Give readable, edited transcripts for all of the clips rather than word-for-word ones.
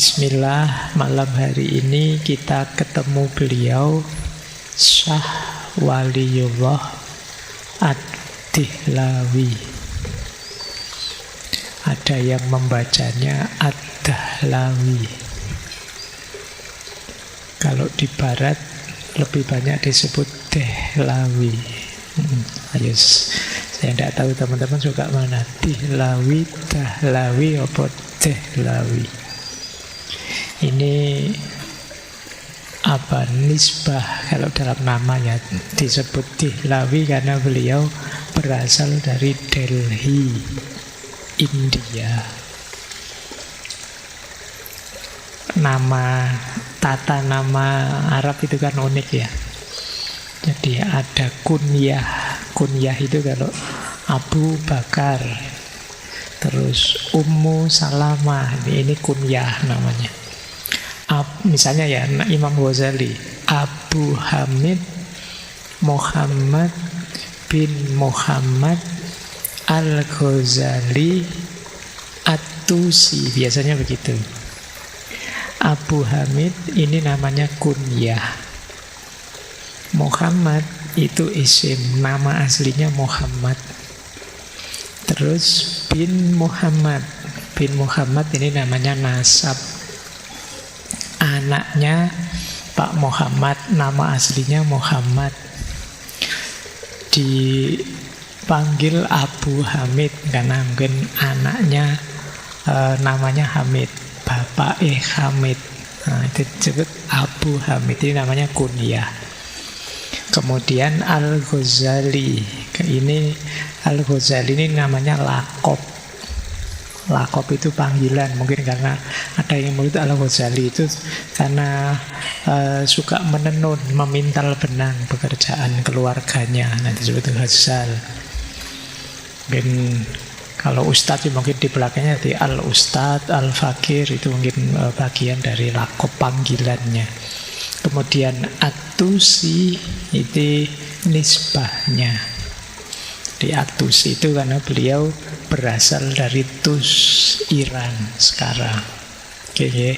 Bismillah, malam hari ini kita ketemu beliau Syah Waliullah Ad-Dihlawi. Ada yang membacanya Ad-Dahlawi. Kalau di barat lebih banyak disebut Dehlawi. Ayo, saya tidak tahu teman-teman suka mana, Dihlawi, Dahlawi, atau Dehlawi. Ini apa, nisbah kalau dalam namanya disebut Dihlawi karena beliau berasal dari Delhi, India. Nama, tata nama Arab itu kan unik ya. Jadi ada kunyah. Kunyah itu kalau Abu Bakar, terus Ummu Salamah, ini kunyah namanya. Misalnya ya, Imam Ghazali, Abu Hamid Muhammad bin Muhammad Al-Ghazali At-Tusi, biasanya begitu. Abu Hamid ini namanya kunyah. Muhammad itu isim, nama aslinya Muhammad. Terus bin Muhammad. Bin Muhammad ini namanya nasab. Anaknya Pak Muhammad, nama aslinya Muhammad. Dipanggil Abu Hamid karena mungkin anaknya namanya Hamid, bapak Hamid. Nah, itu disebut Abu Hamid, ini namanya kunyah. Kemudian Al-Ghazali, ini Al-Ghazali ini namanya lakop. Lakop itu panggilan, mungkin karena ada yang mulut Al-Ghazali itu karena suka menenun, memintal benang pekerjaan keluarganya, nanti disebut Ghazal. Mungkin kalau Ustadz mungkin di belakangnya di Al-Ustadz, Al-Fakir, itu mungkin bagian dari lakop panggilannya. Kemudian At-Tusi itu nisbahnya. Di At-Tusi itu karena beliau berasal dari Tus, Iran sekarang. Oke.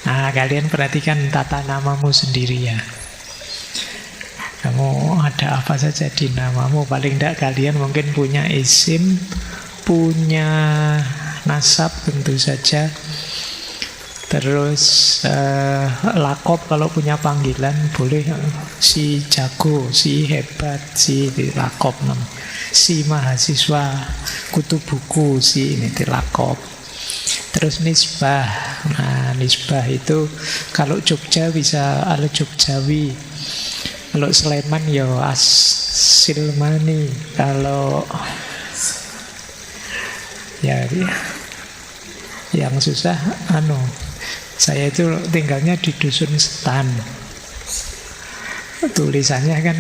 Nah, kalian perhatikan tata namamu sendiri ya. Kamu ada apa saja di namamu. Paling tidak kalian mungkin punya isim, punya nasab tentu saja. Terus lakop kalau punya panggilan boleh, si jago, si hebat, si lakop namanya. Si mahasiswa kutu buku, si ini dilakop. Terus nisbah. Nah, nisbah itu kalau Jogja bisa Al-Jogjawi, kalau Sleman ya As-Silmani, kalau ya yang susah saya itu tinggalnya di Dusun Setan. Tulisannya kan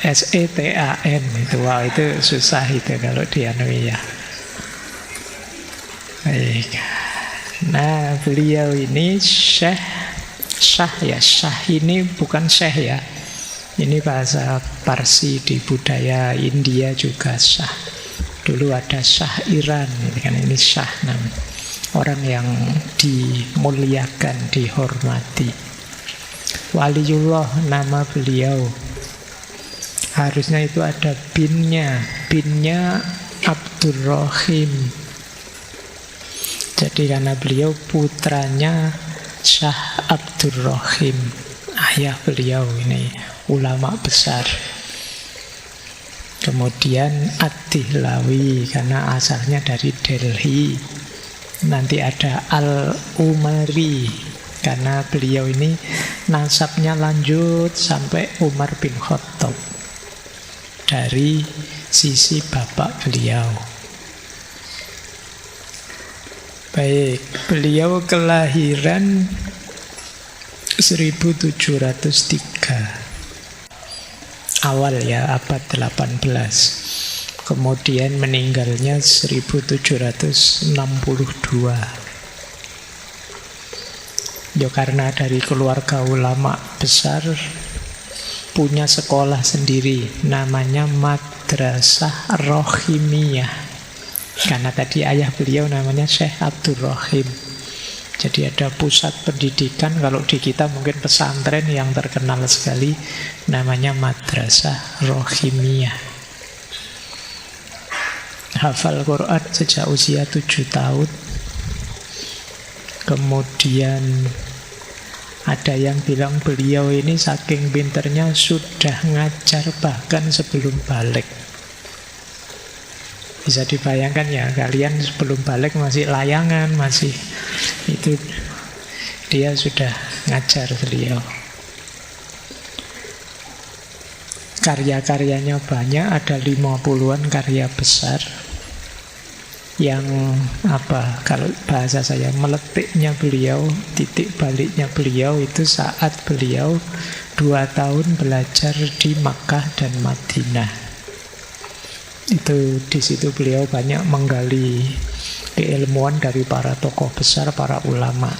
S-E-T-A-N itu. Wow, itu susah itu kalau di ya. Baik. Nah, beliau ini Syah ya. Syah ini bukan Syekh ya. Ini bahasa Parsi, di budaya India juga Syah. Dulu ada Syah Iran, ini Syah namanya. Orang yang dimuliakan, dihormati. Waliullah nama beliau. Harusnya itu ada binnya. Binnya Abdurrahim. Jadi karena beliau putranya Syah Abdurrahim, ayah beliau ini ulama besar. Kemudian Ad-Dihlawi karena asalnya dari Delhi. Nanti ada Al-Umari karena beliau ini nasabnya lanjut sampai Umar bin Khattab dari sisi bapak beliau. Baik, beliau kelahiran 1703 awal ya, abad 18. Kemudian meninggalnya 1762. Ya karena dari keluarga ulama besar, punya sekolah sendiri namanya Madrasah Rohimiyah. Karena tadi ayah beliau namanya Syekh Abdurrahim. Jadi ada pusat pendidikan, kalau di kita mungkin pesantren yang terkenal sekali, namanya Madrasah Rohimiyah. Hafal Quran sejak usia 7 tahun. Kemudian ada yang bilang beliau ini saking pinternya sudah ngajar bahkan sebelum balik. Bisa dibayangkan ya, kalian sebelum balik masih layangan, masih itu, dia sudah ngajar beliau. Karya-karyanya banyak, ada 50-an karya besar. Yang kalau bahasa saya, meletiknya beliau, titik baliknya beliau itu saat beliau 2 tahun belajar di Makkah dan Madinah. Itu di situ beliau banyak menggali keilmuan dari para tokoh besar, para ulama.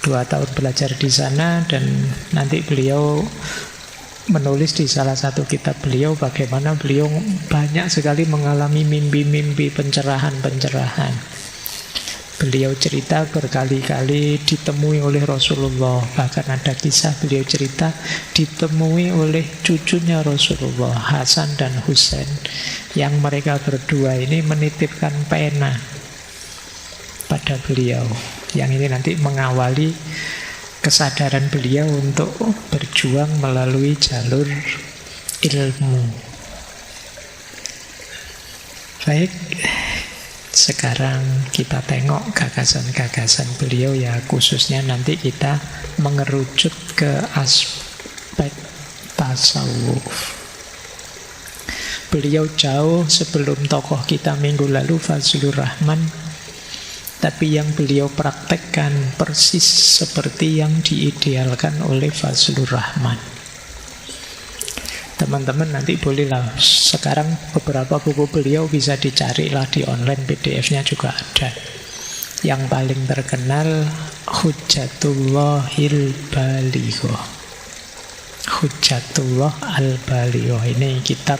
2 tahun belajar di sana, dan nanti beliau menulis di salah satu kitab beliau bagaimana beliau banyak sekali mengalami mimpi-mimpi pencerahan-pencerahan. Beliau cerita berkali-kali ditemui oleh Rasulullah. Bahkan ada kisah beliau cerita ditemui oleh cucunya Rasulullah, Hasan dan Husain, yang mereka berdua ini menitipkan pena pada beliau. Yang ini nanti mengawali kesadaran beliau untuk berjuang melalui jalur ilmu. Baik, sekarang kita tengok gagasan-gagasan beliau ya, khususnya nanti kita mengerucut ke aspek tasawuf. Beliau jauh sebelum tokoh kita minggu lalu, Fazlur Rahman, tapi yang beliau praktekkan persis seperti yang diidealkan oleh Fazlur Rahman. Teman-teman nanti bolehlah, sekarang beberapa buku beliau bisa dicarilah di online, PDF-nya juga ada. Yang paling terkenal Hujjatullahil Balighah. Hujjatullah al-Balighah ini kitab,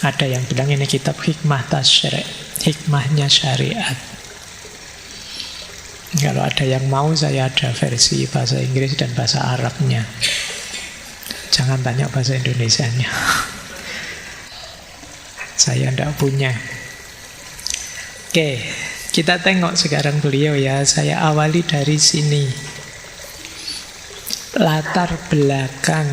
ada yang bilang ini kitab hikmah tasyri', hikmahnya syariat. Kalau ada yang mau, saya ada versi bahasa Inggris dan bahasa Arabnya. Jangan tanya bahasa Indonesianya. Saya tidak punya. Oke, kita tengok sekarang beliau ya. Saya awali dari sini. Latar belakang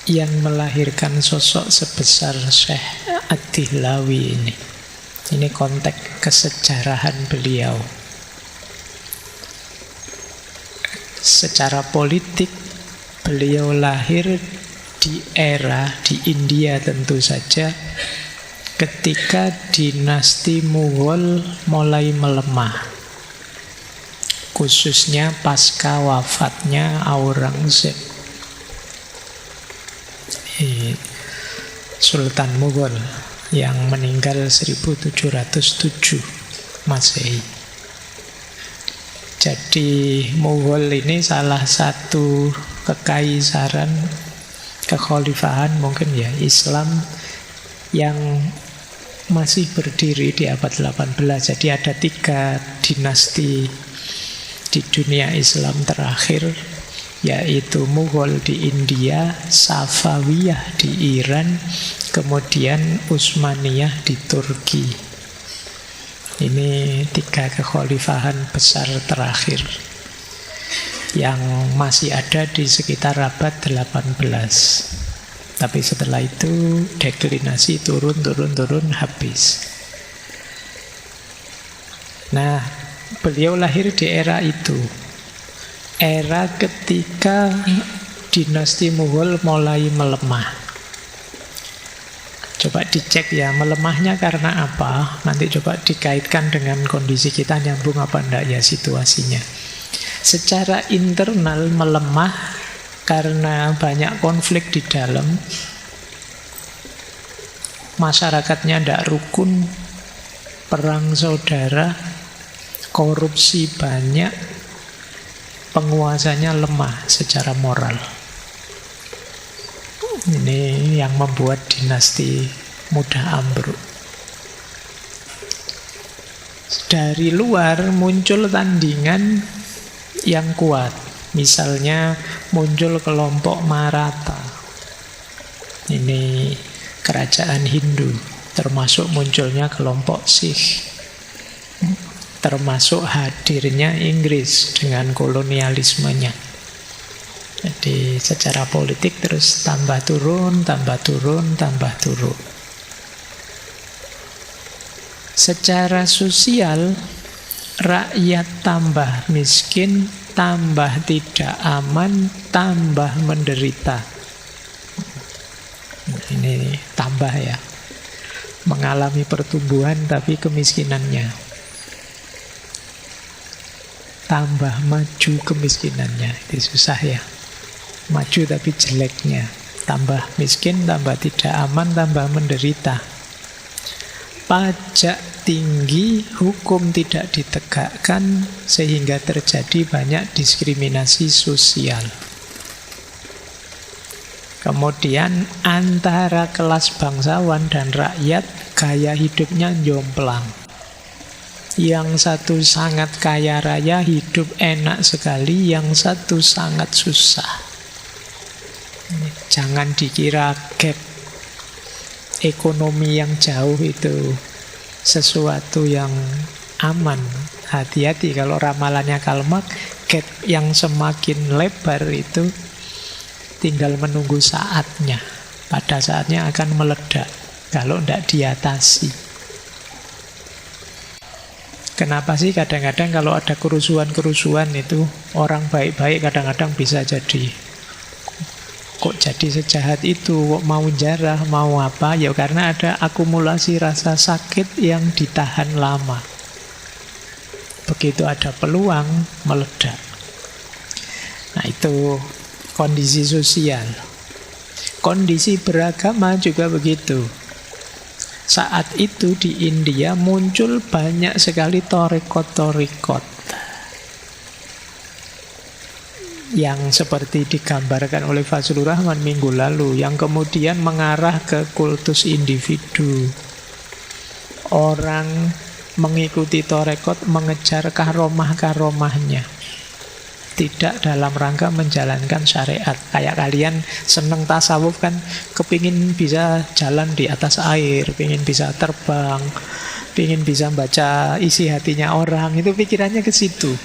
yang melahirkan sosok sebesar Syekh Ad-Dihlawi ini. Ini konteks kesejarahan beliau. Secara politik, beliau lahir di era di India tentu saja ketika dinasti Mughal mulai melemah, khususnya pasca wafatnya Aurangzeb, Sultan Mughal yang meninggal 1707 Masehi. Jadi Mughal ini salah satu kekaisaran, kekhalifahan mungkin ya, Islam yang masih berdiri di abad 18. Jadi ada 3 dinasti di dunia Islam terakhir, yaitu Mughal di India, Safawiyah di Iran, kemudian Utsmaniyah di Turki. Ini 3 kekhalifahan besar terakhir yang masih ada di sekitar abad 18. Tapi setelah itu deklinasi, turun, habis. Nah, beliau lahir di era itu. Era ketika dinasti Mughal mulai melemah. Coba dicek ya, melemahnya karena apa? Nanti coba dikaitkan dengan kondisi kita, nyambung apa enggak ya situasinya. Secara internal melemah karena banyak konflik di dalam. Masyarakatnya tidak rukun, perang saudara, korupsi banyak, penguasanya lemah secara moral. Ini yang membuat dinasti mudah ambruk. Dari luar muncul tandingan yang kuat. Misalnya muncul kelompok Maratha. Ini kerajaan Hindu. Termasuk munculnya kelompok Sikh. Termasuk hadirnya Inggris dengan kolonialismenya. Jadi secara politik terus tambah turun, tambah turun, tambah turun. Secara sosial, rakyat tambah miskin, tambah tidak aman, tambah menderita. Ini tambah ya. Mengalami pertumbuhan tapi kemiskinannya. Tambah maju kemiskinannya. Itu susah ya. Maju tapi jeleknya. Tambah miskin, tambah tidak aman, tambah menderita. Pajak tinggi, hukum tidak ditegakkan, sehingga terjadi banyak diskriminasi sosial. Kemudian antara kelas bangsawan dan rakyat, gaya hidupnya jomplang. Yang satu sangat kaya raya, hidup enak sekali, yang satu sangat susah. Jangan dikira gap ekonomi yang jauh itu sesuatu yang aman. Hati-hati kalau ramalannya Karl Marx, gap yang semakin lebar itu tinggal menunggu saatnya. Pada saatnya akan meledak kalau tidak diatasi. Kenapa sih kadang-kadang kalau ada kerusuhan-kerusuhan itu orang baik-baik kadang-kadang bisa jadi kok jadi sejahat itu, kok mau jarah, mau apa? Ya karena ada akumulasi rasa sakit yang ditahan lama. Begitu ada peluang, meledak. Nah itu kondisi sosial. Kondisi beragama juga begitu. Saat itu di India muncul banyak sekali torekot-torekot yang seperti digambarkan oleh Fazlur Rahman minggu lalu, yang kemudian mengarah ke kultus individu. Orang mengikuti torekot mengejar karomah-karomahnya, tidak dalam rangka menjalankan syariat. Kayak kalian seneng tasawuf kan, kepingin bisa jalan di atas air, pingin bisa terbang, pingin bisa baca isi hatinya orang, itu pikirannya ke situ.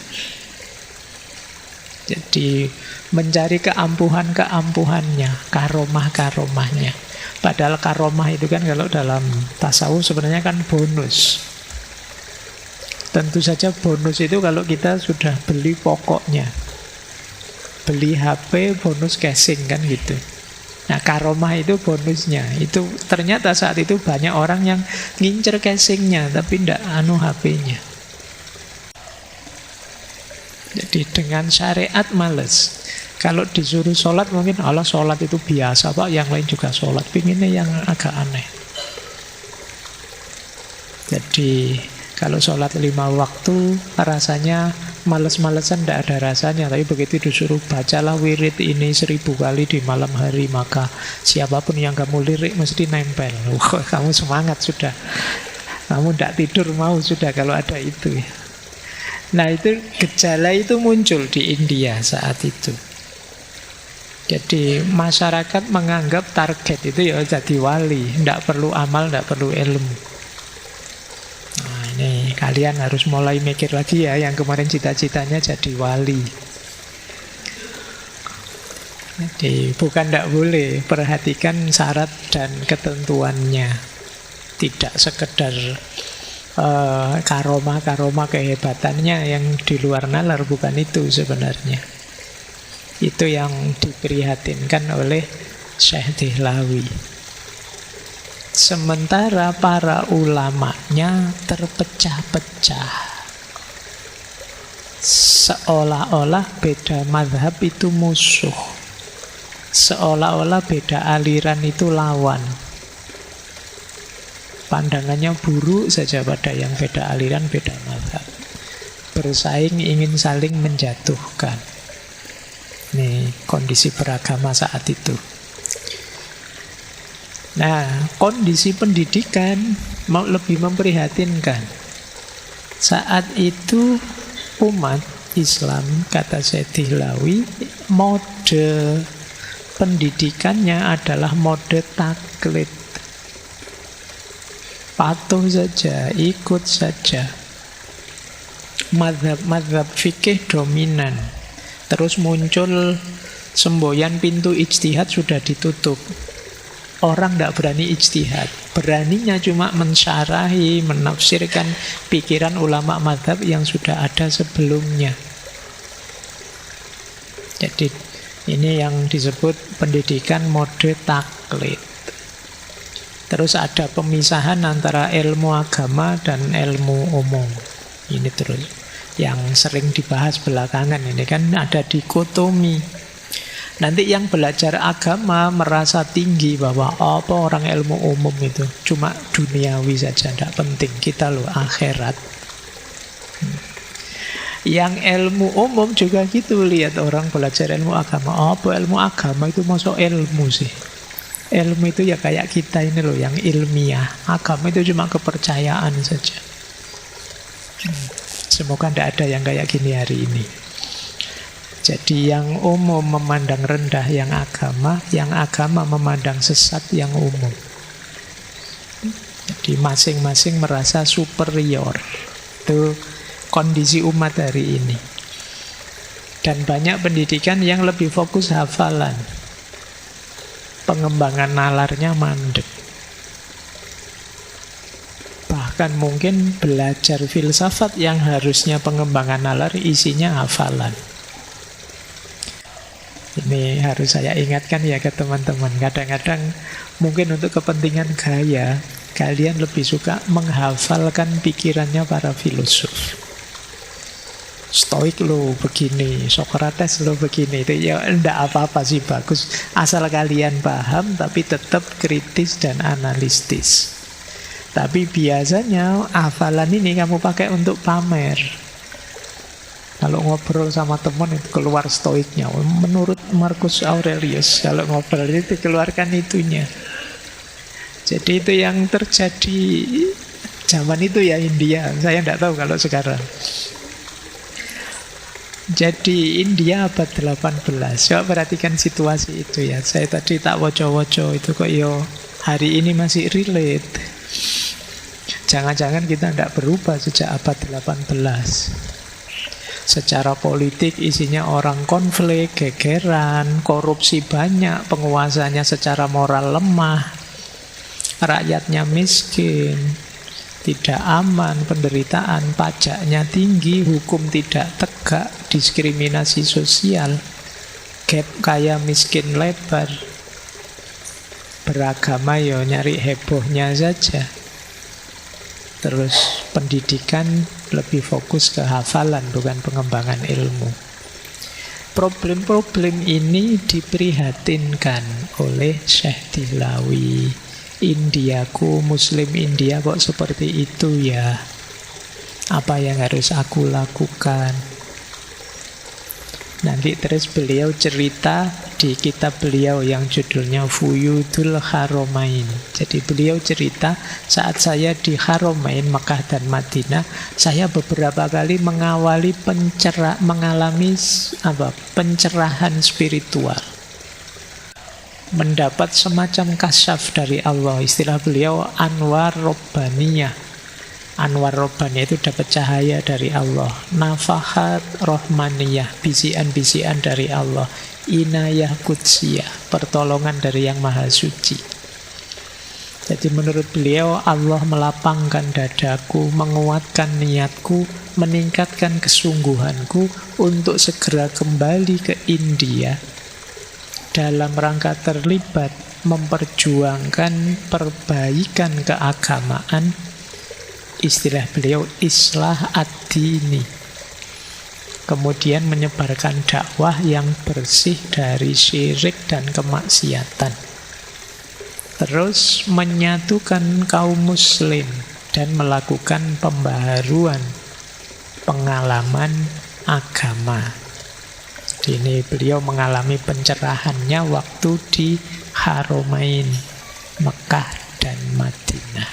Jadi mencari keampuhan-keampuhannya, karomah-karomahnya. Padahal karomah itu kan kalau dalam tasawuf sebenarnya kan bonus. Tentu saja bonus itu kalau kita sudah beli pokoknya. Beli HP bonus casing kan gitu. Nah karomah itu bonusnya. Itu ternyata saat itu banyak orang yang ngincer casingnya tapi tidak HP-nya. Jadi dengan syariat males. Kalau disuruh sholat mungkin Allah sholat itu biasa Pak, yang lain juga sholat, pinginnya yang agak aneh. Jadi kalau sholat 5 waktu rasanya males-malesan, tidak ada rasanya. Tapi begitu disuruh bacalah wirid ini 1000 kali di malam hari, maka siapapun yang kamu lirik mesti nempel. Wah, kamu semangat sudah. Kamu tidak tidur mau sudah kalau ada itu ya. Nah itu gejala itu muncul di India saat itu. Jadi masyarakat menganggap target itu ya jadi wali, tidak perlu amal, tidak perlu ilmu. Nah ini kalian harus mulai mikir lagi ya, yang kemarin cita-citanya jadi wali. Jadi bukan tidak boleh, perhatikan syarat dan ketentuannya. Tidak sekedar karomah kehebatannya yang di luar nalar, bukan itu sebenarnya. Itu yang diprihatinkan oleh Syekh Dehlawi. Sementara para ulamanya terpecah-pecah, seolah-olah beda mazhab itu musuh, seolah-olah beda aliran itu lawan. Pandangannya buruk saja pada yang beda aliran, beda mazhab. Bersaing ingin saling menjatuhkan. Ini kondisi beragama saat itu. Nah, kondisi pendidikan mau lebih memprihatinkan. Saat itu umat Islam, kata Syekh Dihlawi, mode pendidikannya adalah mode taklid. Patuh saja, ikut saja. Mazhab fikih dominan. Terus muncul semboyan pintu ijtihad sudah ditutup. Orang tidak berani ijtihad. Beraninya cuma mensyarahi, menafsirkan pikiran ulama mazhab yang sudah ada sebelumnya. Jadi ini yang disebut pendidikan mode taklid. Terus ada pemisahan antara ilmu agama dan ilmu umum. Ini terus yang sering dibahas belakangan ini kan ada dikotomi. Nanti yang belajar agama merasa tinggi bahwa apa orang ilmu umum itu cuma duniawi saja, tidak penting. Kita loh akhirat. Yang ilmu umum juga gitu, lihat orang belajar ilmu agama. Apa ilmu agama itu masuk ilmu sih? Ilmu itu ya kayak kita ini loh yang ilmiah. Agama itu cuma kepercayaan saja. Semoga tidak ada yang kayak gini hari ini. Jadi yang umum memandang rendah yang agama memandang sesat yang umum. Jadi masing-masing merasa superior. Itu kondisi umat hari ini. Dan banyak pendidikan yang lebih fokus hafalan. Pengembangan nalarnya mandek. Bahkan mungkin belajar filsafat yang harusnya pengembangan nalar isinya hafalan. Ini harus saya ingatkan ya ke teman-teman. Kadang-kadang mungkin untuk kepentingan gaya, kalian lebih suka menghafalkan pikirannya para filosof. Stoik lo begini, Socrates lo begini. Itu ya enggak apa-apa sih, bagus. Asal kalian paham tapi tetap kritis dan analitis. Tapi biasanya hafalan ini kamu pakai untuk pamer. Kalau ngobrol sama teman itu keluar stoiknya. Menurut Marcus Aurelius, kalau ngobrol itu keluarkan itunya. Jadi itu yang terjadi zaman itu ya India. Saya tidak tahu kalau sekarang. Jadi India abad 18. Coba perhatikan situasi itu ya. Saya tadi tak woco-woco itu kok hari ini masih relate. Jangan-jangan kita tidak berubah sejak abad 18. Secara politik isinya orang konflik, gegeran, korupsi banyak, penguasanya secara moral lemah, rakyatnya miskin, tidak aman, penderitaan, pajaknya tinggi, hukum tidak tegak, diskriminasi sosial, gap kaya miskin lebar, beragama nyari hebohnya saja. Terus pendidikan lebih fokus ke hafalan bukan pengembangan ilmu. Problem-problem ini diprihatinkan oleh Syekh Dihlawi. Indiaku, Muslim India kok seperti itu ya? Apa yang harus aku lakukan? Nanti terus beliau cerita di kitab beliau yang judulnya Fuyudul Haromain. Jadi beliau cerita saat saya di Haromain, Mekah dan Madinah, saya beberapa kali mengalami pencerahan spiritual. Mendapat semacam kasyaf dari Allah. Istilah beliau Anwar Robbaniyah. Anwar Robbaniyah itu dapat cahaya dari Allah. Nafahat Rohmaniyah, bisian-bisian dari Allah. Inayah Qudsiyah, pertolongan dari Yang Maha Suci. Jadi menurut beliau Allah melapangkan dadaku, menguatkan niatku, meningkatkan kesungguhanku untuk segera kembali ke India dalam rangka terlibat memperjuangkan perbaikan keagamaan. Istilah beliau islah ad-dini. Kemudian menyebarkan dakwah yang bersih dari syirik dan kemaksiatan. Terus menyatukan kaum muslim dan melakukan pembaharuan pengalaman agama. Ini beliau mengalami pencerahannya waktu di Haromain, Mekah dan Madinah.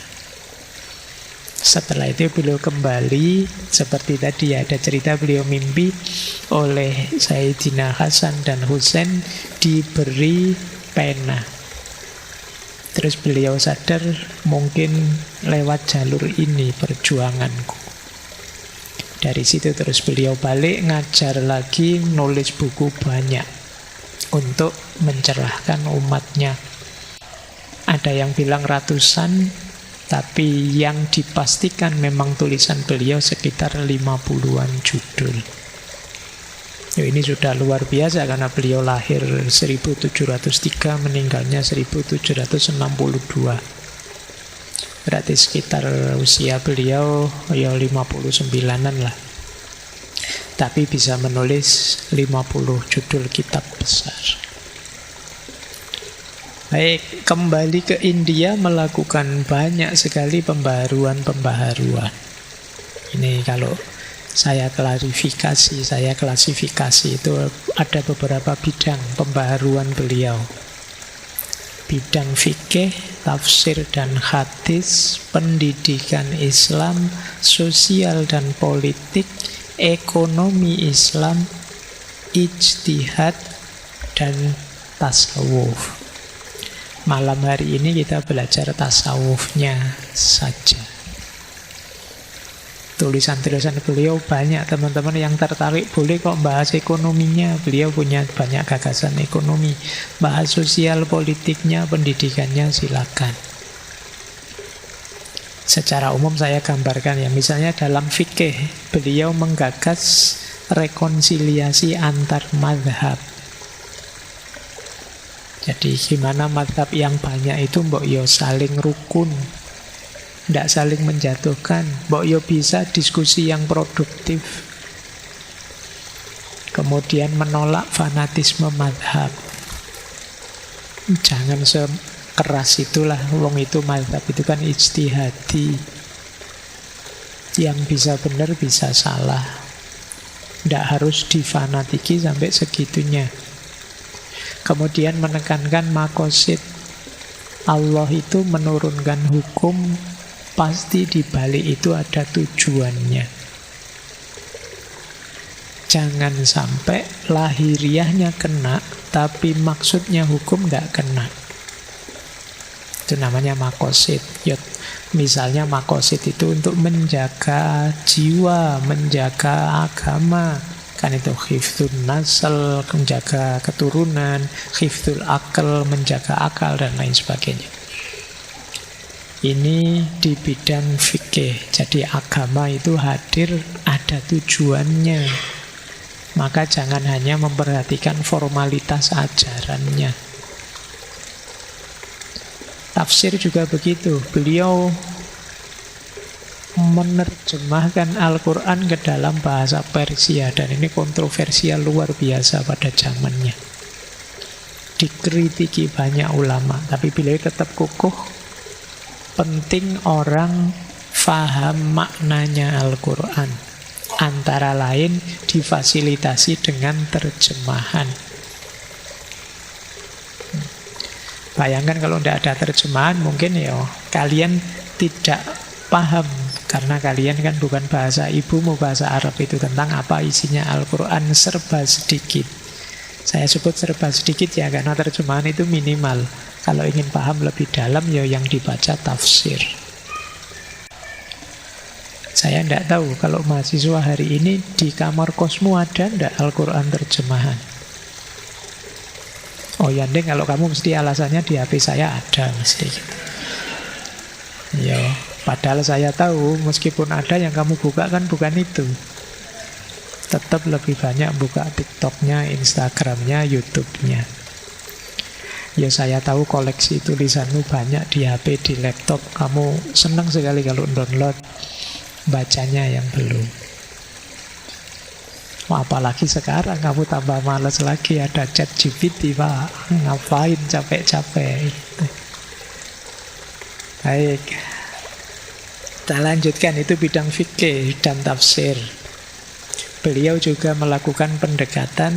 Setelah itu beliau kembali, seperti tadi ada cerita beliau mimpi oleh Sayyidina Hasan dan Husain diberi pena. Terus beliau sadar mungkin lewat jalur ini perjuanganku. Dari situ terus beliau balik ngajar lagi, nulis buku banyak untuk mencerahkan umatnya. Ada yang bilang ratusan, tapi yang dipastikan memang tulisan beliau sekitar 50-an judul. Ini sudah luar biasa karena beliau lahir 1703, meninggalnya 1762. Berarti sekitar usia beliau ya 59-an lah. Tapi bisa menulis 50 judul kitab besar. Baik, kembali ke India melakukan banyak sekali pembaharuan. Ini kalau saya klasifikasi itu ada beberapa bidang pembaharuan beliau. Bidang fikih, tafsir dan hadis, pendidikan Islam, sosial dan politik, ekonomi Islam, ijtihad dan tasawuf. Malam hari ini kita belajar tasawufnya saja. Tulisan-tulisan beliau banyak, teman-teman yang tertarik boleh kok bahas ekonominya. Beliau punya banyak gagasan ekonomi. Bahas sosial politiknya, pendidikannya silakan. Secara umum saya gambarkan ya, misalnya dalam fikih beliau menggagas rekonsiliasi antar madhab. Jadi gimana madhab yang banyak itu mbok yo saling rukun, tidak saling menjatuhkan, mbok yo bisa diskusi yang produktif. Kemudian menolak fanatisme madhab. Jangan sekeras itulah, wong itu madhab itu kan ijtihadi. Yang bisa benar bisa salah. Tidak harus difanatiki sampai segitunya. Kemudian menekankan makosid. Allah itu menurunkan hukum, pasti di balik itu ada tujuannya. Jangan sampai lahiriahnya kena, tapi maksudnya hukum tidak kena. Itu namanya makosid. Misalnya makosid itu untuk menjaga jiwa, menjaga agama. Kan itu hifdzun nasl, menjaga keturunan, hifdzul akal, menjaga akal, dan lain sebagainya. Ini di bidang fikih. Jadi agama itu hadir ada tujuannya. Maka jangan hanya memperhatikan formalitas ajarannya. Tafsir juga begitu. Beliau menerjemahkan Al-Quran ke dalam bahasa Persia, dan ini kontroversial luar biasa pada zamannya. Dikritiki banyak ulama, tapi beliau tetap kukuh. Penting orang faham maknanya Al-Quran. Antara lain difasilitasi dengan terjemahan. Bayangkan kalau tidak ada terjemahan, mungkin ya kalian tidak paham. Karena kalian kan bukan bahasa ibumu, bahasa Arab itu tentang apa isinya Al-Quran serba sedikit. Saya sebut serba sedikit ya karena terjemahan itu minimal. Kalau ingin paham lebih dalam ya yang dibaca tafsir. Saya tidak tahu kalau mahasiswa hari ini di kamar kosmu ada tidak Al-Quran terjemahan. Oh ya deh, kalau kamu mesti alasannya di HP saya ada mesti gitu. Ya. Padahal saya tahu meskipun ada yang kamu buka kan bukan itu. Tetap lebih banyak buka TikToknya, Instagramnya, YouTube-nya. Ya saya tahu koleksi tulisanmu banyak di HP, di laptop. Kamu senang sekali kalau download, bacanya yang belum. Apalagi sekarang kamu tambah males lagi, ada ChatGPT Pak. Ngapain capek-capek. Baik. Kita lanjutkan, itu bidang fikih dan tafsir. Beliau juga melakukan pendekatan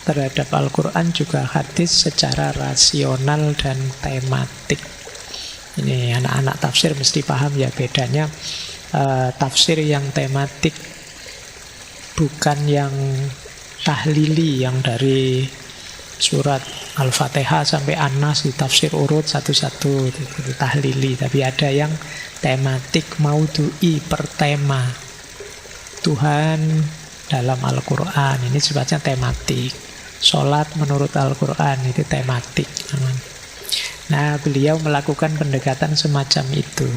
terhadap Al-Quran juga hadis secara rasional dan tematik. Ini anak-anak tafsir mesti paham ya bedanya tafsir yang tematik, bukan yang tahlili, yang dari surat Al-Fatihah sampai An-Nas ditafsir urut satu-satu, itu tahlili. Tapi ada yang tematik, maudhu'i, per tema. Tuhan dalam Al-Quran, ini sifatnya tematik. Sholat menurut Al-Quran, itu tematik. Nah, beliau melakukan pendekatan semacam itu.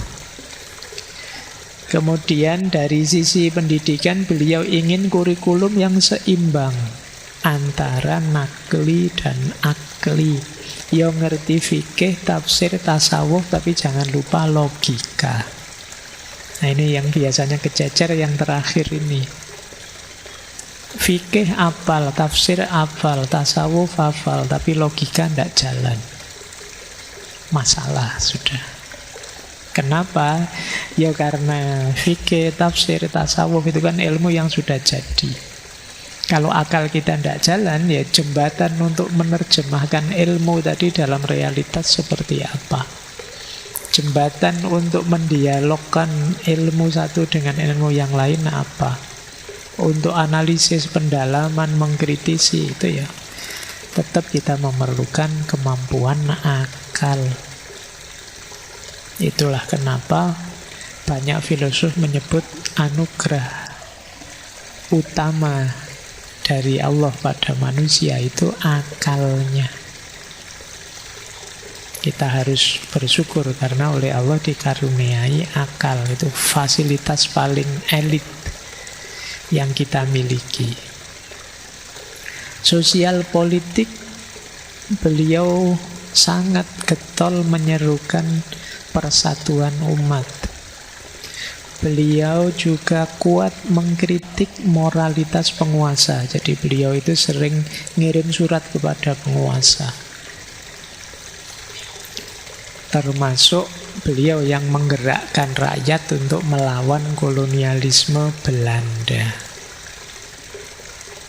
Kemudian dari sisi pendidikan, beliau ingin kurikulum yang seimbang antara nakli dan akli. Yo ngerti fikih, tafsir, tasawuf, tapi jangan lupa logika. Nah, ini yang biasanya kececer yang terakhir ini. Fikih hafal, tafsir hafal, tasawuf hafal, tapi logika tidak jalan. Masalah sudah. Kenapa? Ya karena fikih, tafsir, tasawuf itu kan ilmu yang sudah jadi. Kalau akal kita tidak jalan, ya jembatan untuk menerjemahkan ilmu tadi dalam realitas seperti apa. Jembatan untuk mendialogkan ilmu satu dengan ilmu yang lain apa. Untuk analisis, pendalaman, mengkritisi itu ya tetap kita memerlukan kemampuan akal. Itulah kenapa banyak filosof menyebut anugerah utama dari Allah pada manusia itu akalnya. Kita harus bersyukur karena oleh Allah dikaruniai akal. Itu fasilitas paling elit yang kita miliki. Sosial politik, beliau sangat getol menyerukan persatuan umat. Beliau juga kuat mengkritik moralitas penguasa. Jadi beliau itu sering ngirim surat kepada penguasa. Termasuk beliau yang menggerakkan rakyat untuk melawan kolonialisme Belanda.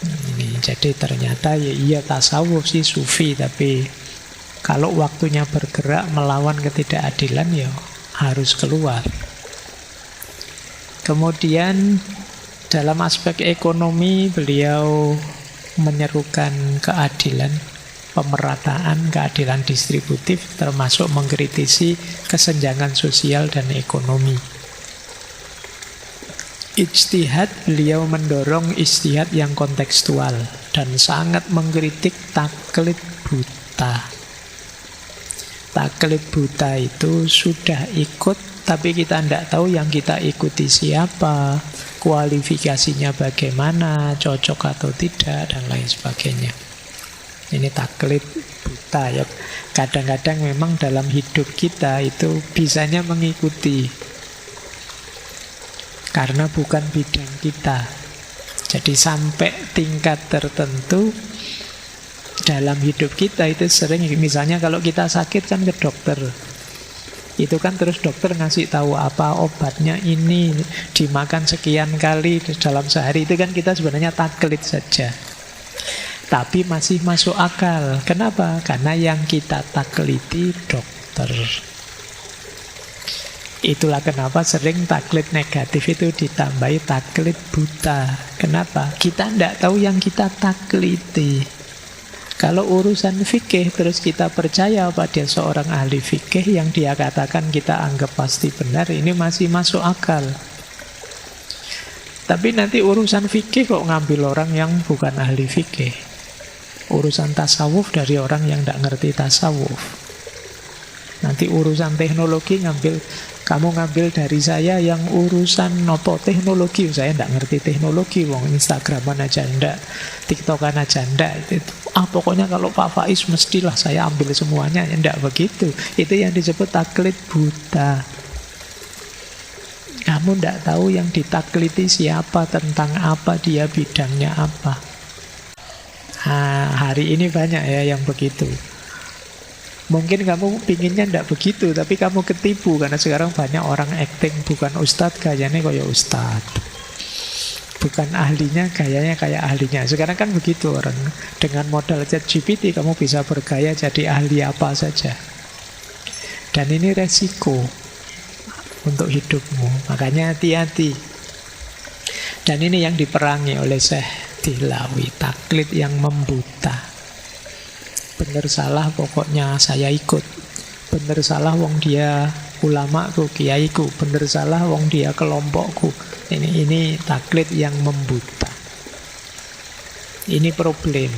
Ini jadi ternyata ya iya tasawuf sih, sufi, tapi kalau waktunya bergerak melawan ketidakadilan ya harus keluar. Kemudian dalam aspek ekonomi beliau menyerukan keadilan, pemerataan, keadilan distributif, termasuk mengkritisi kesenjangan sosial dan ekonomi. Ijtihad, beliau mendorong ijtihad yang kontekstual dan sangat mengkritik taklid buta. Taklid buta itu sudah ikut, tapi kita tidak tahu yang kita ikuti siapa, kualifikasinya bagaimana, cocok atau tidak, dan lain sebagainya. Ini taklid buta ya. Kadang-kadang memang dalam hidup kita itu bisanya mengikuti karena bukan bidang kita. Jadi sampai tingkat tertentu dalam hidup kita itu sering, misalnya kalau kita sakit kan ke dokter, itu kan terus dokter ngasih tahu apa obatnya, ini dimakan sekian kali dalam sehari, itu kan kita sebenarnya taklid saja. Tapi masih masuk akal. Kenapa? Karena yang kita taklidi dokter. Itulah kenapa sering taklid negatif itu ditambahi taklid buta. Kenapa? Kita tidak tahu yang kita taklidi. Kalau urusan fikih terus kita percaya pada seorang ahli fikih yang dia katakan kita anggap pasti benar, ini masih masuk akal. Tapi nanti urusan fikih kok ngambil orang yang bukan ahli fikih. Urusan tasawuf dari orang yang tidak ngerti tasawuf. Nanti urusan teknologi kamu ngambil dari saya yang urusan nopo teknologi. Saya tidak ngerti teknologi, wong Instagraman aja ndak, TikTokan aja ndak. Pokoknya kalau Pak Faiz mestilah saya ambil semuanya. Ndak begitu. Itu yang disebut taklid buta. Kamu tidak tahu yang ditakliti siapa, tentang apa, dia bidangnya apa. Hari ini banyak ya yang begitu. Mungkin kamu pinginnya tidak begitu, tapi kamu ketipu karena sekarang banyak orang acting bukan ustadz, gayanya kayak ustadz. Bukan ahlinya, gayanya kayak ahlinya. Sekarang kan begitu orang. Dengan modal ChatGPT kamu bisa bergaya jadi ahli apa saja. Dan ini resiko. untuk hidupmu. Makanya hati-hati. Dan ini yang diperangi oleh Syekh Dihlawi, taklid yang membuta. Bener salah pokoknya saya ikut. Bener salah wong dia ulamaku, kiaiku. Bener salah wong dia kelompokku. Ini taklid yang membuta. Ini problem.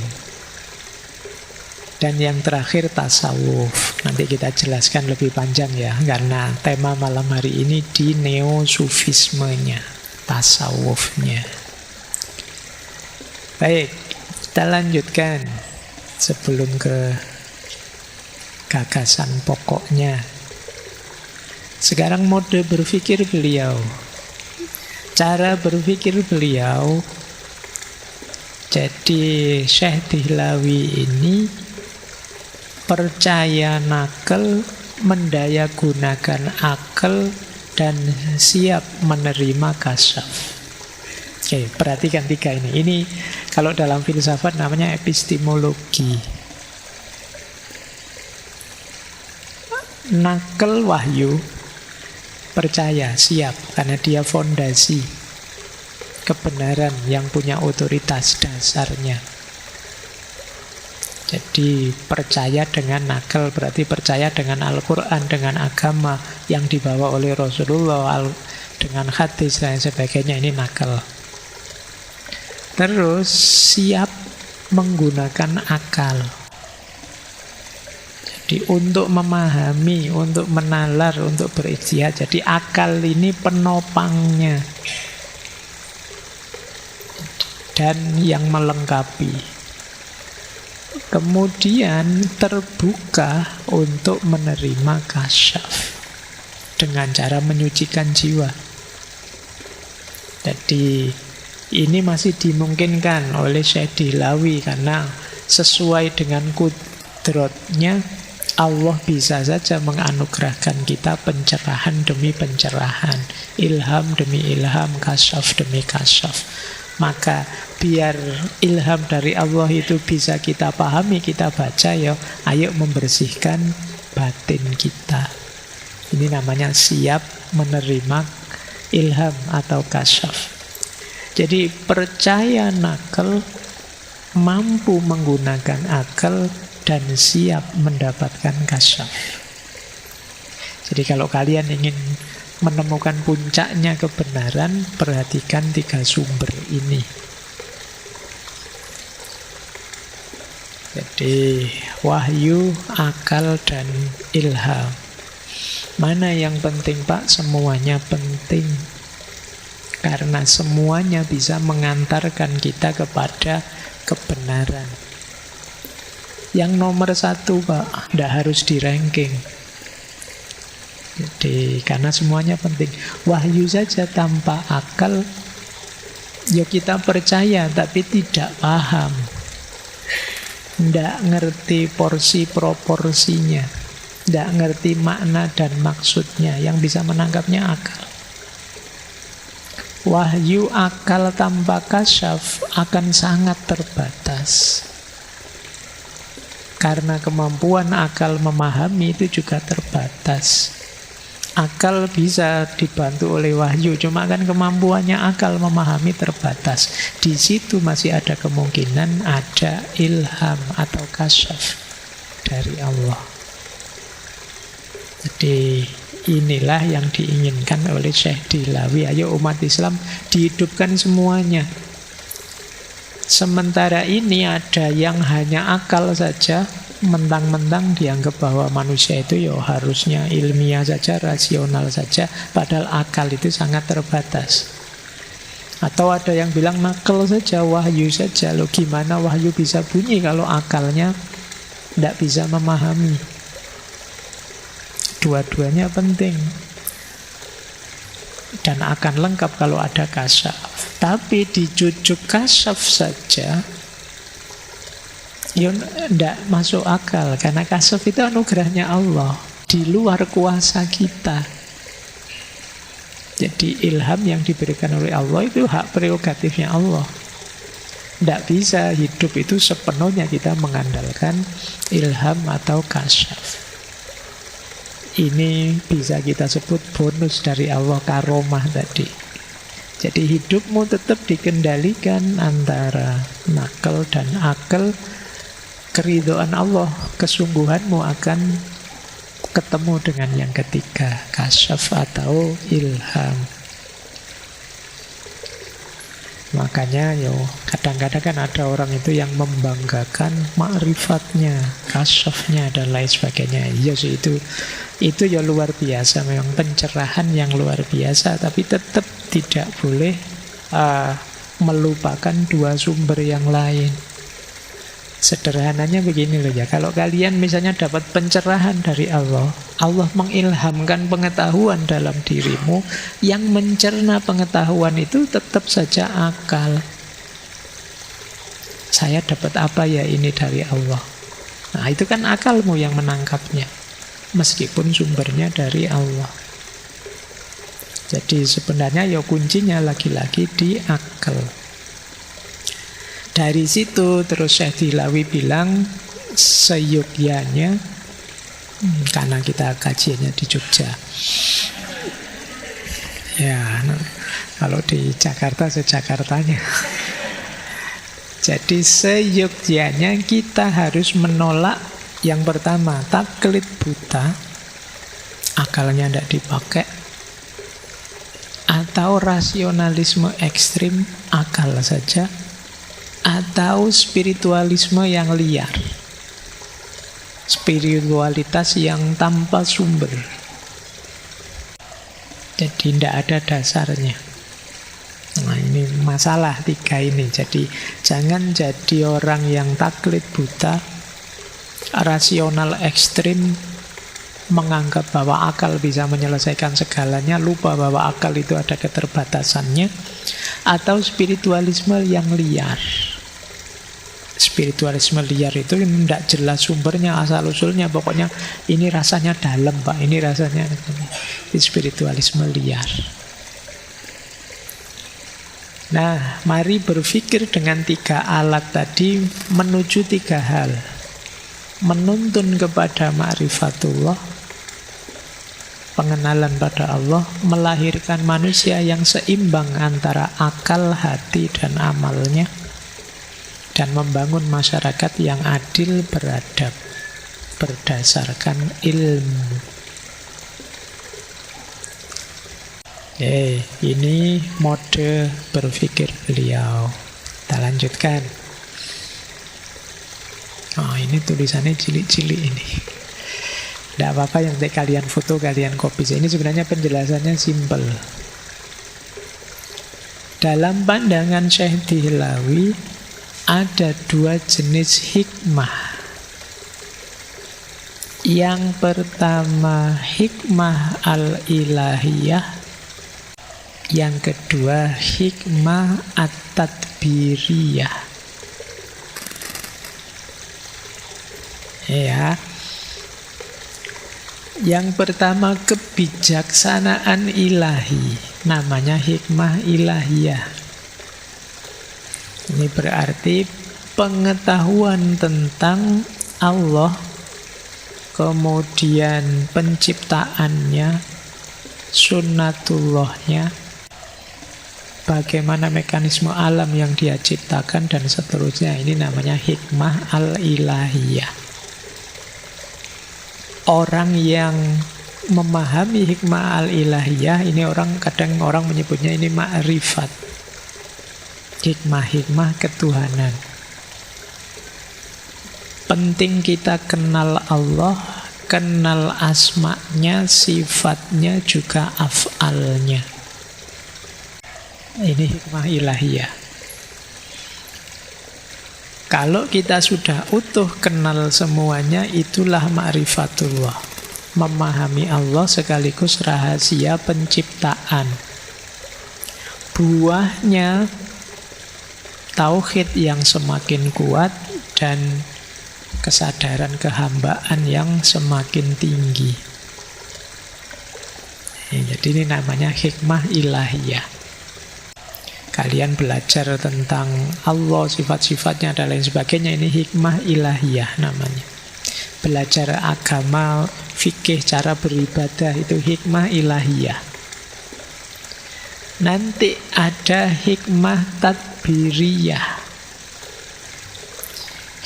Dan yang terakhir tasawuf. Nanti kita jelaskan lebih panjang ya, karena tema malam hari ini di neo-sufismenya, tasawufnya. Baik, kita lanjutkan sebelum ke gagasan pokoknya. Sekarang mode berpikir beliau. Cara berpikir beliau. Jadi Syekh Dihlawi ini percaya nakal, mendayagunakan akal, dan siap menerima kasyaf. Oke, perhatikan tiga ini. Ini kalau dalam filsafat namanya epistemologi. Nakal wahyu, percaya, siap, karena dia fondasi kebenaran yang punya otoritas dasarnya. Jadi percaya dengan nakal berarti percaya dengan Al-Quran, dengan agama yang dibawa oleh Rasulullah, dengan hadis dan sebagainya, ini nakal. Terus siap menggunakan akal. Jadi untuk memahami, untuk menalar, untuk berijtihad. Jadi akal ini penopangnya dan yang melengkapi. Kemudian terbuka untuk menerima kasyaf dengan cara menyucikan jiwa. Jadi ini masih dimungkinkan oleh Syekh Dihlawi karena sesuai dengan kudratnya Allah bisa saja menganugerahkan kita pencerahan demi pencerahan, ilham demi ilham, kasyaf demi kasyaf. Maka biar ilham dari Allah itu bisa kita pahami, kita baca, ya ayo membersihkan batin kita. Ini namanya siap menerima ilham atau kasyaf. Jadi percaya nakal, mampu menggunakan akal, dan siap mendapatkan kasyaf. Jadi kalau kalian ingin menemukan puncaknya kebenaran, perhatikan tiga sumber ini. Jadi wahyu, akal, dan ilham. Mana yang penting, Pak? Semuanya penting. Karena semuanya bisa mengantarkan kita kepada kebenaran. Yang nomor satu, Pak, tidak harus di ranking. Jadi karena semuanya penting. Wahyu saja tanpa akal, ya kita percaya tapi tidak paham, tidak ngerti porsi proporsinya, tidak ngerti makna dan maksudnya. Yang bisa menangkapnya akal. Wahyu akal tanpa kasyaf akan sangat terbatas. Karena kemampuan akal memahami itu juga terbatas. Akal bisa dibantu oleh wahyu, cuma kan kemampuannya akal memahami terbatas. Di situ masih ada kemungkinan ada ilham atau kasyaf dari Allah. Jadi inilah yang diinginkan oleh Syekh Dihlawi. Ayo umat Islam dihidupkan semuanya. Sementara ini ada yang hanya akal saja, mentang-mentang dianggap bahwa manusia itu ya harusnya ilmiah saja, rasional saja, padahal akal itu sangat terbatas. Atau ada yang bilang nakal saja, wahyu saja. Loh gimana wahyu bisa bunyi kalau akalnya tidak bisa memahami? Dua-duanya penting dan akan lengkap kalau ada kasyaf. Tapi dijujuk kasyaf saja ya tidak masuk akal, karena kasyaf itu anugerahnya Allah, di luar kuasa kita. Jadi ilham yang diberikan oleh Allah itu hak prerogatifnya Allah. Tidak bisa hidup itu sepenuhnya kita mengandalkan ilham atau kasyaf. Ini bisa kita sebut bonus dari Allah, karomah tadi. Jadi hidupmu tetap dikendalikan antara nakal dan akal. Keridhaan Allah, kesungguhanmu akan ketemu dengan yang ketiga, kasyaf atau ilham. Makanya kadang-kadang kan ada orang itu yang membanggakan ma'rifatnya, kasyafnya dan lain sebagainya. Iya sih, itu ya luar biasa, memang pencerahan yang luar biasa, tapi tetap tidak boleh melupakan dua sumber yang lain. Sederhananya begini loh ya, kalau kalian misalnya dapat pencerahan dari Allah, Allah mengilhamkan pengetahuan dalam dirimu, yang mencerna pengetahuan itu tetap saja akal. Saya dapat apa ya ini dari Allah? Nah, itu kan akalmu yang menangkapnya, meskipun sumbernya dari Allah. Jadi sebenarnya ya kuncinya lagi-lagi di akal. Dari situ terus Syekh Dilawi bilang seyogyanya, karena kita kajiannya di Jogja. Ya, kalau di Jakarta se-Jakartanya. Jadi seyogyanya kita harus menolak yang pertama, taklid buta, akalnya tidak dipakai, atau rasionalisme ekstrim, akal saja, atau spiritualisme yang liar, spiritualitas yang tanpa sumber. Jadi tidak ada dasarnya. Nah, ini masalah tiga ini. Jadi jangan jadi orang yang taklid buta, rasional ekstrim, menganggap bahwa akal bisa menyelesaikan segalanya, lupa bahwa akal itu ada keterbatasannya, atau spiritualisme yang liar. Spiritualisme liar itu tidak jelas sumbernya, asal-usulnya, pokoknya ini rasanya dalam, Pak, ini rasanya. Ini spiritualisme liar. Nah, mari berpikir dengan tiga alat tadi menuju tiga hal. Menuntun kepada ma'rifatullah, pengenalan pada Allah, melahirkan manusia yang seimbang antara akal, hati, dan amalnya, dan membangun masyarakat yang adil, beradab, berdasarkan ilmu. Ini mode berpikir beliau. Kita lanjutkan. Ini tulisannya cilik-cilik ini. Tidak apa-apa, yang kalian foto, kalian copy. Ini sebenarnya penjelasannya simpel. Dalam pandangan Syekh Dilawi, ada dua jenis hikmah. Yang pertama hikmah al-ilahiyah, yang kedua hikmah at-tadbiriyah. Ya. Yang pertama kebijaksanaan ilahi, namanya hikmah ilahiyah. Ini berarti pengetahuan tentang Allah, kemudian penciptaannya, sunnatullahnya, bagaimana mekanisme alam yang dia ciptakan, dan seterusnya. Ini namanya hikmah al-ilahiyah. Orang yang memahami hikmah al-ilahiyah, ini kadang orang menyebutnya ini ma'rifat. Hikmah-hikmah ketuhanan. Penting kita kenal Allah, kenal asma'nya, sifatnya, juga af'alnya. Ini hikmah ilahiyah. Kalau kita sudah utuh kenal semuanya, itulah ma'rifatullah. Memahami Allah sekaligus rahasia penciptaan. Buahnya tauhid yang semakin kuat dan kesadaran kehambaan yang semakin tinggi. Jadi ini namanya hikmah ilahiyah. Kalian belajar tentang Allah, sifat-sifatnya dan lain sebagainya, ini hikmah ilahiyah namanya. Belajar agama fikih cara beribadah itu hikmah ilahiyah. Nanti ada hikmah tadbiriyah.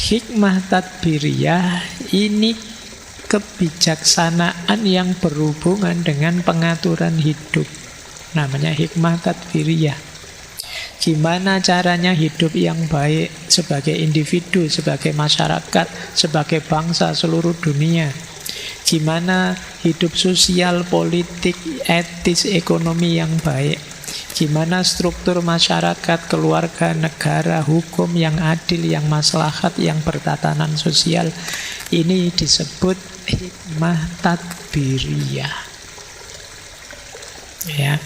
Hikmah tadbiriyah ini kebijaksanaan yang berhubungan dengan pengaturan hidup. Namanya hikmah tadbiriyah. Gimana caranya hidup yang baik sebagai individu, sebagai masyarakat, sebagai bangsa seluruh dunia. Gimana hidup sosial, politik, etis, ekonomi yang baik. Gimana struktur masyarakat, keluarga, negara, hukum yang adil, yang maslahat, yang bertatanan sosial. Ini disebut hikmah tadbiriyah. Ya.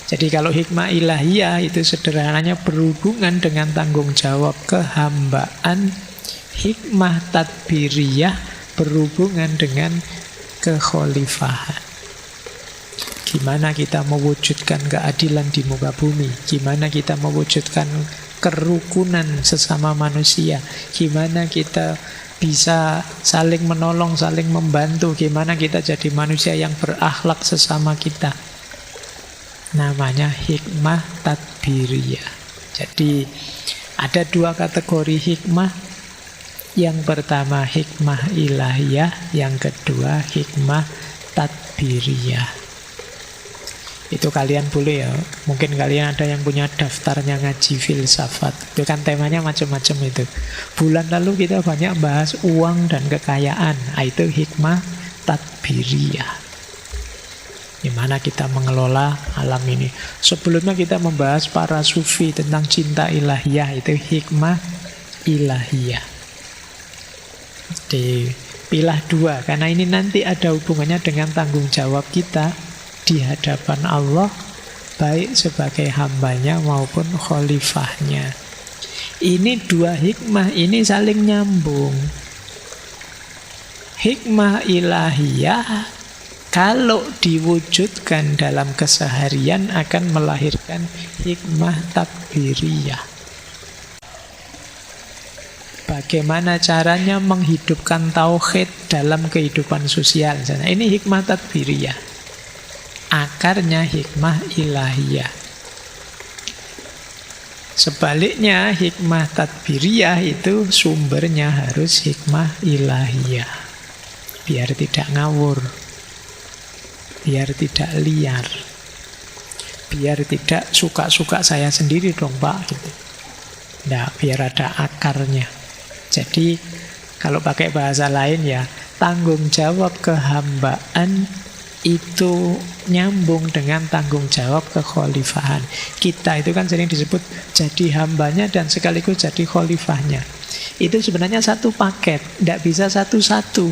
Jadi kalau hikmah ilahiyah itu sederhananya berhubungan dengan tanggung jawab kehambaan. Hikmah tadbiriyah berhubungan dengan kekhalifahan. Gimana kita mewujudkan keadilan di muka bumi? Gimana kita mewujudkan kerukunan sesama manusia? Gimana kita bisa saling menolong, saling membantu? Gimana kita jadi manusia yang berakhlak sesama kita? Namanya hikmah tadbiriyah. Jadi ada dua kategori hikmah. Yang pertama hikmah ilahiyah, yang kedua hikmah tadbiriyah. Itu kalian boleh ya, mungkin kalian ada yang punya daftarnya ngaji filsafat. Itu kan temanya macam-macam itu. Bulan lalu kita banyak bahas uang dan kekayaan. Itu hikmah tadbiriyah. Gimana kita mengelola alam ini. Sebelumnya kita membahas para sufi tentang cinta ilahiyah. Itu hikmah ilahiyah. Dipilah dua, karena ini nanti ada hubungannya dengan tanggung jawab kita di hadapan Allah, baik sebagai hambanya maupun khalifahnya. Ini dua hikmah ini saling nyambung. Hikmah ilahiyah kalau diwujudkan dalam keseharian akan melahirkan hikmah tadbiriyah. Bagaimana caranya menghidupkan tauhid dalam kehidupan sosial. Ini hikmah tadbiriyah. Akarnya hikmah ilahiyah. Sebaliknya hikmah tadbiriyah itu sumbernya harus hikmah ilahiyah. Biar tidak ngawur, biar tidak liar, biar tidak suka-suka saya sendiri dong Pak gitu. Nah, biar ada akarnya. Jadi kalau pakai bahasa lain ya, tanggung jawab kehambaan itu nyambung dengan tanggung jawab kekhalifahan. Kita itu kan sering disebut jadi hambanya dan sekaligus jadi khalifahnya. Itu sebenarnya satu paket, tidak bisa satu-satu.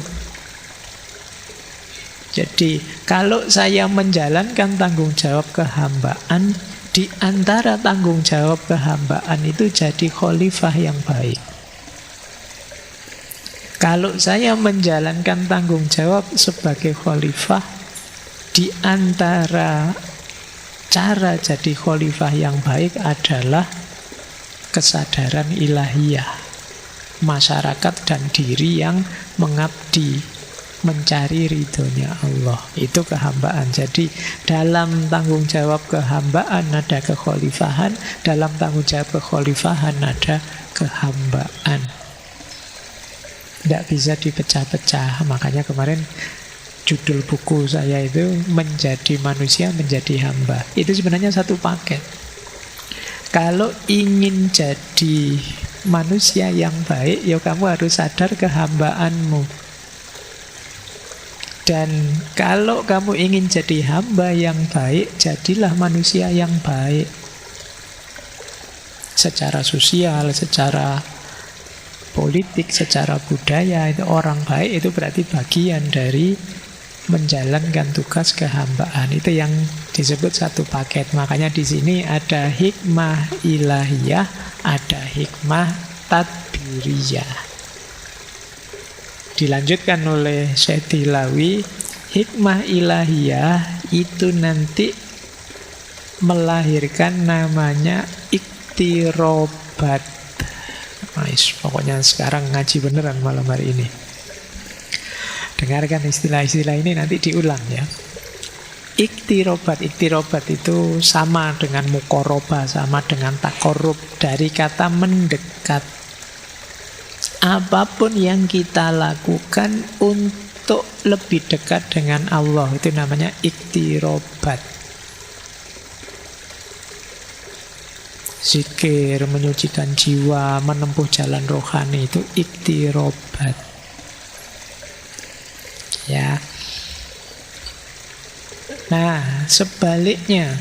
Jadi kalau saya menjalankan tanggung jawab kehambaan, di antara tanggung jawab kehambaan itu jadi khalifah yang baik. Kalau saya menjalankan tanggung jawab sebagai khalifah, di antara cara jadi khalifah yang baik adalah kesadaran ilahiyah, masyarakat dan diri yang mengabdi, mencari ridhonya Allah. Itu kehambaan. Jadi dalam tanggung jawab kehambaan ada kekhalifahan, dalam tanggung jawab kekhalifahan ada kehambaan. Tidak bisa dipecah-pecah. Makanya kemarin judul buku saya itu Menjadi Manusia, Menjadi Hamba. Itu sebenarnya satu paket. Kalau ingin jadi manusia yang baik, ya kamu harus sadar kehambaanmu. Dan kalau kamu ingin jadi hamba yang baik, jadilah manusia yang baik. Secara sosial, secara politik, secara budaya, itu orang baik itu berarti bagian dari menjalankan tugas kehambaan. Itu yang disebut satu paket. Makanya di sini ada hikmah ilahiyah, ada hikmah tadbiriyah. Dilanjutkan oleh Syekh Tilawi, hikmah ilahiyah itu nanti melahirkan namanya iktirobat. Pokoknya sekarang ngaji beneran malam hari ini. Dengarkan istilah-istilah ini nanti diulang ya. Iktirobat itu sama dengan mukoroba, sama dengan takorub, dari kata mendekat. Apapun yang kita lakukan untuk lebih dekat dengan Allah, itu namanya iktirobat. Zikir, menyucikan jiwa, menempuh jalan rohani, itu iktirobat. Ya. Nah, sebaliknya,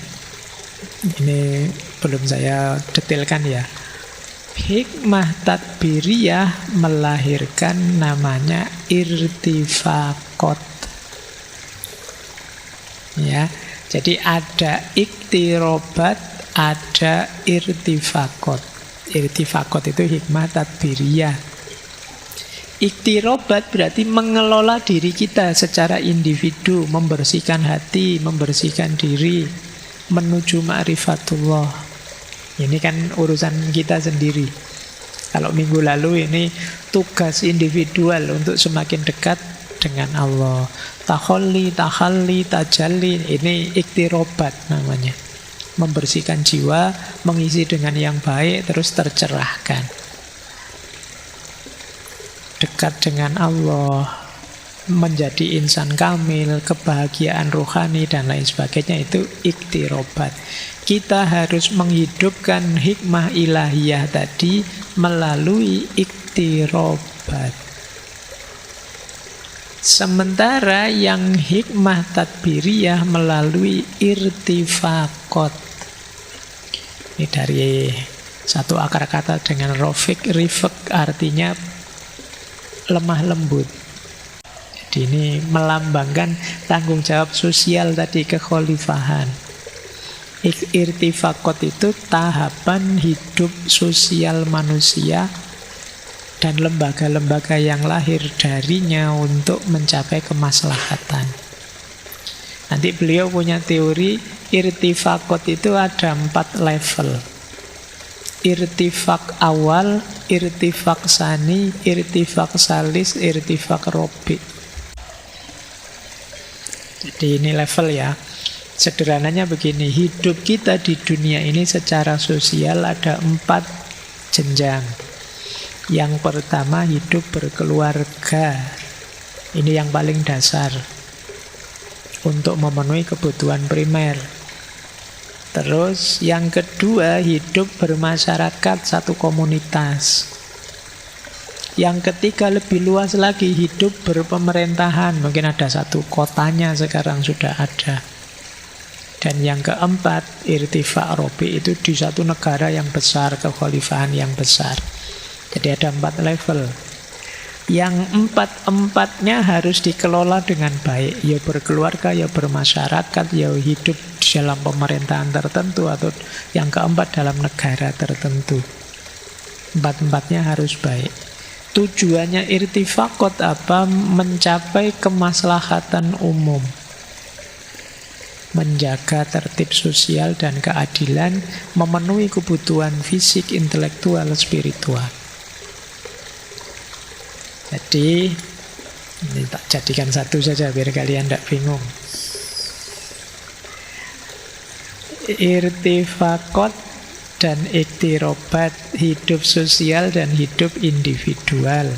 ini belum saya detailkan ya. Hikmah tadbiriyah melahirkan namanya irtifaqot. Ya, jadi ada iktirobat, ada irtifaqot. Irtifaqot itu hikmah tadbiriyah. Iktirobat berarti mengelola diri kita secara individu, membersihkan hati, membersihkan diri, menuju ma'rifatullah. Ini kan urusan kita sendiri. Kalau minggu lalu ini tugas individual untuk semakin dekat dengan Allah. Tahalli, tajalli, ini iktirobat namanya. Membersihkan jiwa, mengisi dengan yang baik, terus tercerahkan. Dekat dengan Allah, menjadi insan kamil, kebahagiaan rohani dan lain sebagainya, itu iktirobat. Kita harus menghidupkan hikmah ilahiyah tadi melalui iktirobat. Sementara yang hikmah tadbiriyah melalui irtifaqot. Ini dari satu akar kata dengan rifq, artinya lemah lembut. Jadi ini melambangkan tanggung jawab sosial tadi, kekhalifahan. Irtifaqot itu tahapan hidup sosial manusia dan lembaga-lembaga yang lahir darinya untuk mencapai kemaslahatan. Nanti beliau punya teori irtifaqot itu ada 4 level. Irtifaq awal, irtifaq sani, irtifaq salis, irtifaq robi. Jadi ini level ya. Sederhananya begini, hidup kita di dunia ini secara sosial ada 4 jenjang. Yang pertama hidup berkeluarga. Ini yang paling dasar untuk memenuhi kebutuhan primer. Terus yang kedua hidup bermasyarakat, satu komunitas. Yang ketiga lebih luas lagi, hidup berpemerintahan. Mungkin ada satu kotanya sekarang sudah ada. Dan yang keempat irtifaq robi, itu di satu negara yang besar, kekhalifahan yang besar. Jadi ada 4 level. Yang 4-empatnya harus dikelola dengan baik. Ya berkeluarga, ya bermasyarakat, ya hidup dalam pemerintahan tertentu, atau yang keempat dalam negara tertentu. 4-empatnya harus baik. Tujuannya irtifaqot apa? Mencapai kemaslahatan umum, menjaga tertib sosial dan keadilan, memenuhi kebutuhan fisik, intelektual, spiritual. Jadi ini tak jadikan satu saja biar kalian tidak bingung. Irtifaqot dan iktirobat, hidup sosial dan hidup individual.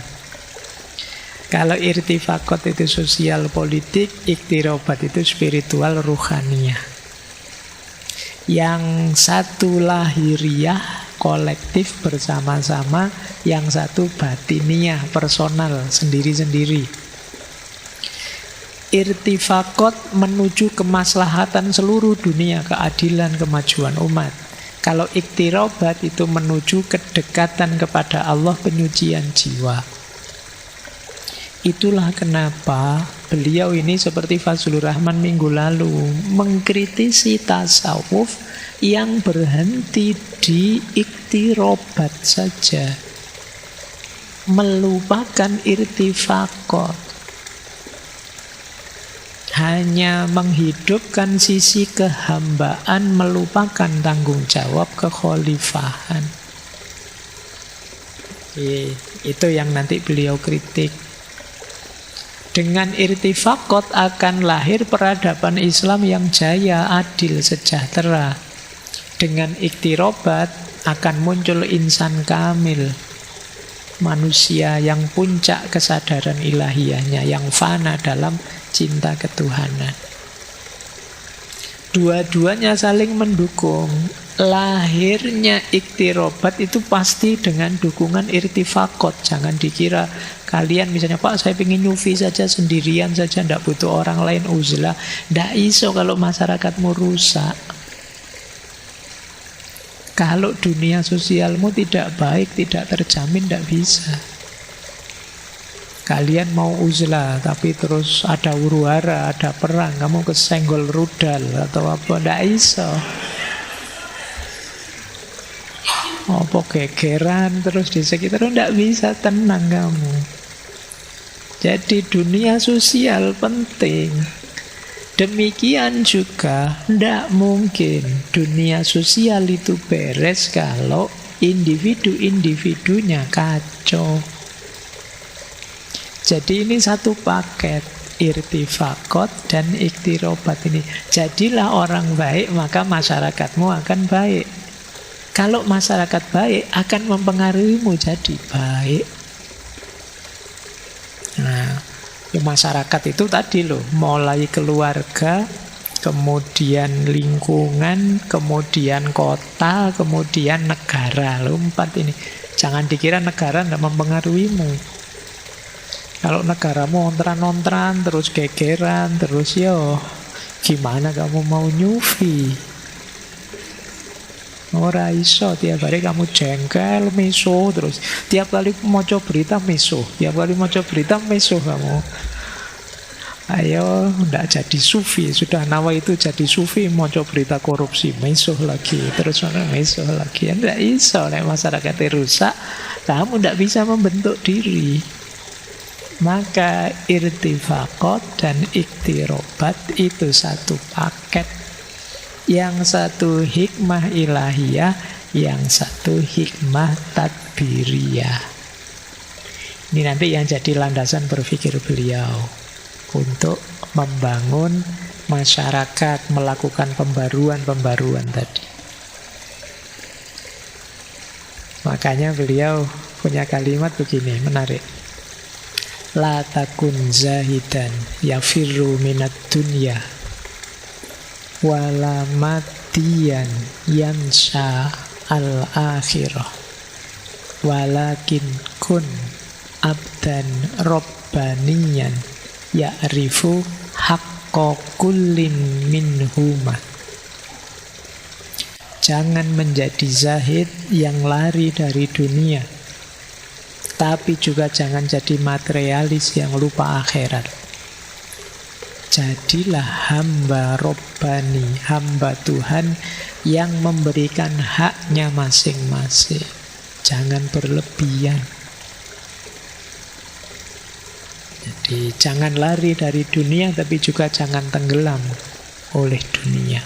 Kalau irtifaqot itu sosial politik, iktirobat itu spiritual ruhaniyah. Yang satu lahiriah, kolektif bersama-sama, yang satu batiniyah, personal, sendiri-sendiri. Irtifaqot menuju kemaslahatan seluruh dunia, keadilan, kemajuan umat. Kalau iktirobat itu menuju kedekatan kepada Allah, penyucian jiwa. Itulah kenapa beliau ini seperti Fazlur Rahman minggu lalu mengkritisi tasawuf yang berhenti di iktirobat saja, melupakan irtifaqot, hanya menghidupkan sisi kehambaan, melupakan tanggung jawab kekhalifahan. Itu yang nanti beliau kritik. Dengan irtifaqat akan lahir peradaban Islam yang jaya, adil, sejahtera. Dengan iktirobat akan muncul insan kamil, manusia yang puncak kesadaran ilahiyahnya, yang fana dalam cinta ketuhanan. Dua-duanya saling mendukung. Lahirnya iktirobat itu pasti dengan dukungan irtifaqat. Jangan dikira kalian misalnya, Pak saya ingin nyufi saja sendirian saja, tidak butuh orang lain, uzlah. Tidak iso kalau masyarakatmu rusak. Kalau dunia sosialmu tidak baik, tidak terjamin, tidak bisa. Kalian mau uzlah, tapi terus ada huru-hara, ada perang, kamu kesenggol rudal atau apa, tidak iso. Apa gegeran terus di sekitar, tidak bisa tenang kamu. Jadi dunia sosial penting. Demikian juga tidak mungkin dunia sosial itu beres kalau individu-individunya kacau. Jadi ini satu paket, irtifaqat dan iktirobat ini. Jadilah orang baik, maka masyarakatmu akan baik. Kalau masyarakat baik, akan mempengaruhimu jadi baik. Nah, masyarakat itu tadi loh, mulai keluarga, kemudian lingkungan, kemudian kota, kemudian negara. Loh, 4 ini. Jangan dikira negara tidak mempengaruhimu. Kalau negaramu ontran-ontran, terus gegeran, terus yo, gimana kamu mau nyufi? Ora iso, tiap hari kamu jengkel, meso, terus tiap kali maca berita meso, tiap kali maca berita meso kamu. Ayo, ndak jadi sufi, sudah nawa itu jadi sufi, maca berita korupsi, meso lagi, terus meso lagi. Ndak iso, nek masyarakatnya rusak, kamu ndak bisa membentuk diri. Maka irtifaqat dan iktirobat itu satu paket. Yang satu hikmah ilahiyah, yang satu hikmah tadbiriyah. Ini nanti yang jadi landasan berpikir beliau untuk membangun masyarakat, melakukan pembaruan-pembaruan tadi. Makanya beliau punya kalimat begini, menarik. La takun zahidan yafirru minat dunya wala matiyan yansha al-akhirah walakin kun abdan robbaniyan ya'rifu haqqa kullin minhuma. Jangan menjadi zahid yang lari dari dunia, tapi juga jangan jadi materialis yang lupa akhirat. Jadilah hamba Robbani, hamba Tuhan yang memberikan haknya masing-masing. Jangan berlebihan. Jadi jangan lari dari dunia, tapi juga jangan tenggelam oleh dunia.